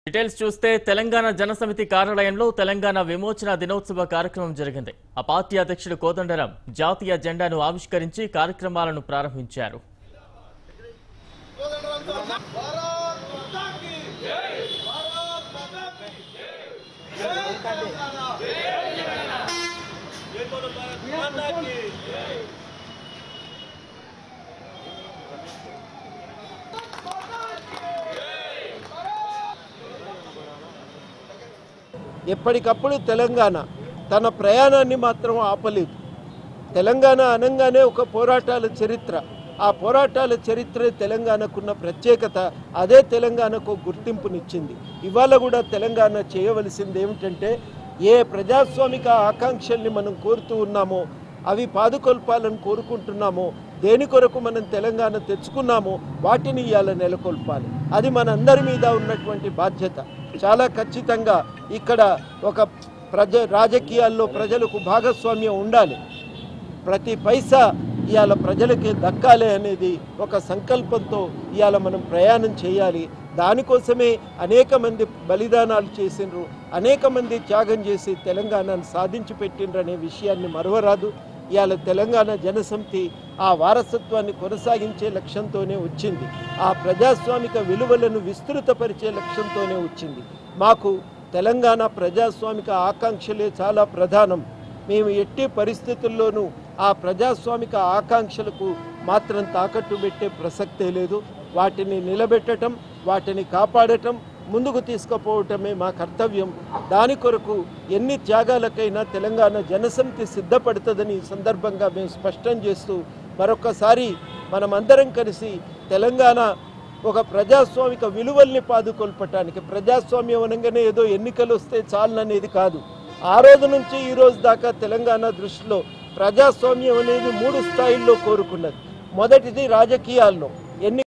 Details చూస్తే తెలంగాణ జనసమితి కార్యాలయంలో తెలంగాణ విమోచన దినోత్సవ కార్యక్రమం జరిగింది. ఆ పార్టీ అధ్యక్షుడు కోదండరాం జాతీయ జెండాను ఆవిష్కరించి కార్యక్రమాలను ప్రారంభించారు. ఎప్పటికప్పుడు తెలంగాణ తన ప్రయాణాన్ని మాత్రం ఆపలేదు. తెలంగాణ అనగానే ఒక పోరాటాల చరిత్ర. ఆ పోరాటాల చరిత్రే తెలంగాణకున్న ప్రత్యేకత. అదే తెలంగాణకు గుర్తింపునిచ్చింది. ఇవాళ కూడా తెలంగాణ చేయవలసింది ఏమిటంటే, ఏ ప్రజాస్వామిక ఆకాంక్షల్ని మనం కోరుతూ ఉన్నామో, అవి పాదుకొల్పాలని కోరుకుంటున్నామో, దేని కొరకు మనం తెలంగాణ తెచ్చుకున్నామో వాటిని ఇవాళ నెలకొల్పాలి. అది మనందరి మీద ఉన్నటువంటి బాధ్యత. చాలా ఖచ్చితంగా ఇక్కడ ఒక రాజకీయాల్లో ప్రజలకు భాగస్వామ్యం ఉండాలి. ప్రతి పైసా ఇవాళ ప్రజలకే దక్కాలి అనేది ఒక సంకల్పంతో ఇవాళ మనం ప్రయాణం చేయాలి. దానికోసమే అనేక మంది బలిదానాలు చేసిండ్రు, అనేక మంది త్యాగం చేసి తెలంగాణను సాధించి పెట్టిండ్రు అనే విషయాన్ని మరవరాదు. ఇవాళ తెలంగాణ జనసమితి ఆ వారసత్వాన్ని కొనసాగించే లక్ష్యంతోనే వచ్చింది. ఆ ప్రజాస్వామిక విలువలను విస్తృతపరిచే లక్ష్యంతోనే వచ్చింది. మాకు తెలంగాణ ప్రజాస్వామిక ఆకాంక్షలే చాలా ప్రధానం. మేము ఎట్టి పరిస్థితుల్లోనూ ఆ ప్రజాస్వామిక ఆకాంక్షలకు మాత్రం తాకట్టు పెట్టే ప్రసక్తే లేదు. వాటిని నిలబెట్టడం, వాటిని కాపాడటం, ముందుకు తీసుకుపోవటమే మా కర్తవ్యం. దాని కొరకు ఎన్ని త్యాగాలకైనా తెలంగాణ జనసమితి సిద్ధపడుతుందని ఈ సందర్భంగా మేము స్పష్టం చేస్తూ, మరొకసారి మనమందరం కలిసి తెలంగాణ ఒక ప్రజాస్వామిక విలువల్ని పాదుకొల్పటానికి, ప్రజాస్వామ్యం అనగానే ఏదో ఎన్నికలు వస్తే చాలనేది కాదు. ఆ రోజు నుంచి ఈ రోజు దాకా తెలంగాణ దృష్టిలో ప్రజాస్వామ్యం అనేది 3 స్థాయిల్లో కోరుకున్నది. మొదటిది రాజకీయాల్లో